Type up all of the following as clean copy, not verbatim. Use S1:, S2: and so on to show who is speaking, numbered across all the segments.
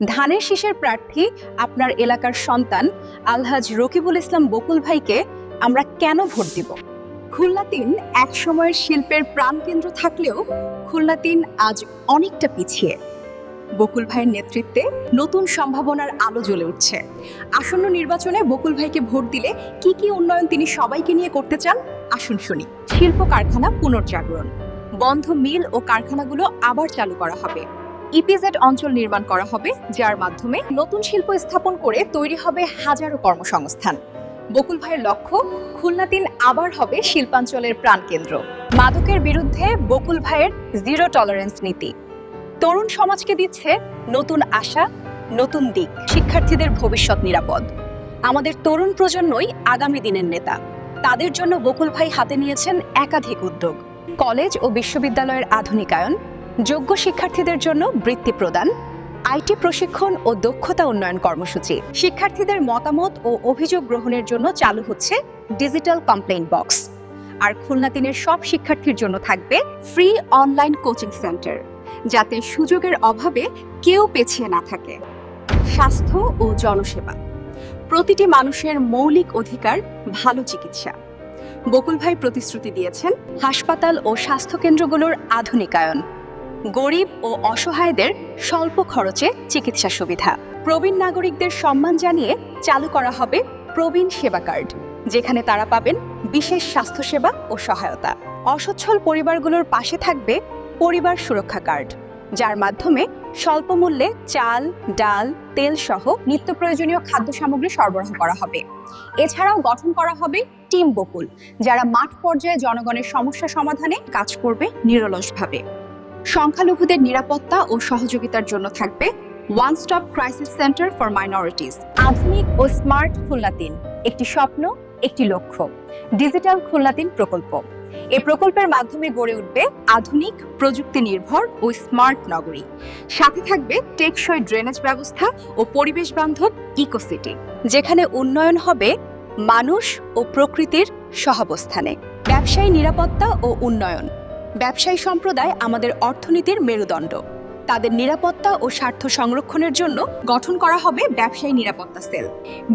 S1: ধানের শীষের প্রার্থী আপনার এলাকার সন্তান আলহাজ রকিবুল ইসলাম বকুল ভাইকে আমরা কেন ভোট দিব? খুলনা ৩ এক সময়ের শিল্পের প্রাণকেন্দ্র থাকলেও খুলনা ৩ আজ অনেকটা পিছিয়ে। বকুল ভাইয়ের নেতৃত্বে নতুন সম্ভাবনার আলো জ্বলে উঠছে। আসন্ন নির্বাচনে বকুল ভাইকে ভোট দিলে কি কি উন্নয়ন তিনি সবাইকে নিয়ে করতে চান, আসুন শুনি। শিল্প কারখানা পুনর্জাগরণ, বন্ধ মিল ও কারখানাগুলো আবার চালু করা হবে। ইপিজেড অঞ্চল নির্মাণ করা হবে, যার মাধ্যমে নতুন শিল্প স্থাপন করে তৈরি হবে হাজারো কর্মসংস্থান। বকুল ভাইয়ের লক্ষ্য, খুলনা ৩ আবার হবে শিল্পাঞ্চলের প্রাণকেন্দ্র। মাদকের বিরুদ্ধে বকুল ভাইয়ের জিরো টলারেন্স নীতি তরুণ সমাজকে দিচ্ছে নতুন আশা, নতুন দিক। শিক্ষার্থীদের ভবিষ্যৎ নিরাপদ। আমাদের তরুণ প্রজন্মই আগামী দিনের নেতা। তাদের জন্য বকুল ভাই হাতে নিয়েছেন একাধিক উদ্যোগ। কলেজ ও বিশ্ববিদ্যালয়ের আধুনিকায়ন, যোগ্য শিক্ষার্থীদের জন্য বৃত্তি প্রদান, আইটি প্রশিক্ষণ ও দক্ষতা উন্নয়ন কর্মসূচি। শিক্ষার্থীদের মতামত ও অভিযোগ গ্রহণের জন্য চালু হচ্ছে ডিজিটাল কমপ্লেইন বক্স। আর খুলনা ৩-এর সব শিক্ষার্থীর জন্য থাকবে ফ্রি অনলাইন কোচিং সেন্টার, যাতে সুযোগের অভাবে কেউ পেছিয়ে না থাকে। স্বাস্থ্য ও জনসেবা, প্রতিটি মানুষের মৌলিক অধিকার ভালো চিকিৎসা। বকুল ভাই প্রতিশ্রুতি দিয়েছেন হাসপাতাল ও স্বাস্থ্যকেন্দ্রগুলোর আধুনিকায়ন, গরিব ও অসহায়দের স্বল্প খরচে চিকিৎসা সুবিধা। প্রবীণ নাগরিকদের সম্মান জানিয়ে চালু করা হবে প্রবীণ সেবা কার্ড, যেখানে তারা পাবেন বিশেষ স্বাস্থ্যসেবা ও সহায়তা। অসচ্ছল পরিবারগুলোর পাশে থাকবে পরিবার সুরক্ষা কার্ড, যার মাধ্যমে স্বল্প মূল্যে চাল, ডাল, তেল সহ নিত্য প্রয়োজনীয় খাদ্য সামগ্রী সরবরাহ করা হবে। এছাড়াও গঠন করা হবে টিম বকুল, যারা মাঠ পর্যায়ে জনগণের সমস্যা সমাধানে কাজ করবে নিরলসভাবে। সংখ্যালঘুদের নিরাপত্তা ও সহযোগিতার জন্য থাকবে one stop crisis centre for minorities. আধুনিক ও স্মার্ট খুলনা ৩, একটি স্বপ্ন, একটি লক্ষ্য। ডিজিটাল খুলনা ৩ প্রকল্প। এই প্রকল্পের মাধ্যমে গড়ে উঠবে আধুনিক, প্রযুক্তি নির্ভর ও স্মার্ট নগরী। সাথে থাকবে টেকসই ড্রেনেজ ব্যবস্থা ও পরিবেশ বান্ধব ইকোসিটি, যেখানে উন্নয়ন হবে মানুষ ও প্রকৃতির সহাবস্থানে। ব্যবসায়ী নিরাপত্তা ও উন্নয়ন, ব্যবসায়ী সম্প্রদায় আমাদের অর্থনীতির মেরুদণ্ড। তাদের নিরাপত্তা ও স্বার্থ সংরক্ষণের জন্য গঠন করা হবে ব্যবসায়ী নিরাপত্তা সেল।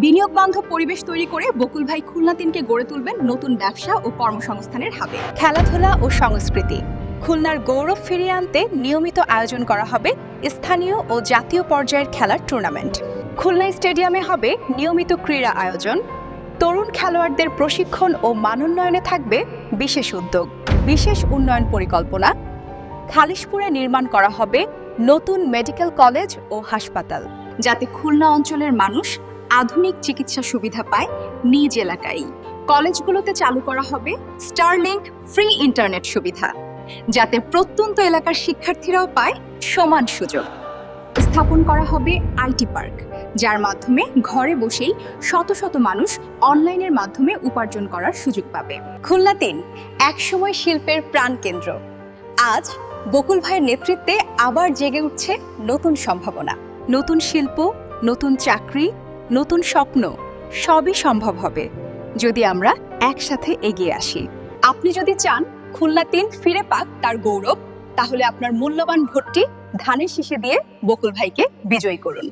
S1: বিনিয়োগ বান্ধব পরিবেশ তৈরি করে বকুল ভাই খুলনা ৩-কে গড়ে তুলবেন নতুন ব্যবসা ও কর্মসংস্থানের হাবে। খেলাধুলা ও সংস্কৃতি, খুলনার গৌরব ফিরিয়ে আনতে নিয়মিত আয়োজন করা হবে স্থানীয় ও জাতীয় পর্যায়ের খেলার টুর্নামেন্ট। খুলনা স্টেডিয়ামে হবে নিয়মিত ক্রীড়া আয়োজন। তরুণ খেলোয়াড়দের প্রশিক্ষণ ও মানোন্নয়নে থাকবে বিশেষ উদ্যোগ। বিশেষ উন্নয়ন পরিকল্পনা, খালিশপুরে নির্মাণ করা হবে নতুন মেডিকেল কলেজ ও হাসপাতাল, যাতে খুলনা অঞ্চলের মানুষ আধুনিক চিকিৎসা সুবিধা পায় নিজ এলাকায়। কলেজগুলোতে চালু করা হবে স্টারলিংক ফ্রি ইন্টারনেট সুবিধা, যাতে প্রত্যন্ত এলাকার শিক্ষার্থীরাও পায় সমান সুযোগ। স্থাপন করা হবে আইটি পার্ক, যার মাধ্যমে ঘরে বসেই শত শত মানুষ অনলাইনের মাধ্যমে উপার্জন করার সুযোগ পাবে। খুলনা ৩ একসময় শিল্পের প্রাণকেন্দ্র। আজ বকুল ভাইয়ের নেতৃত্বে আবার জেগে উঠছে নতুন সম্ভাবনা। নতুন শিল্প, নতুন চাকরি, নতুন স্বপ্ন, সবই সম্ভব হবে যদি আমরা একসাথে এগিয়ে আসি। আপনি যদি চান খুলনা ৩ ফিরে পাক তার গৌরব, তাহলে আপনার মূল্যবান ভোটটি ধানের শীষে দিয়ে বকুল ভাইকে বিজয়ী করুন।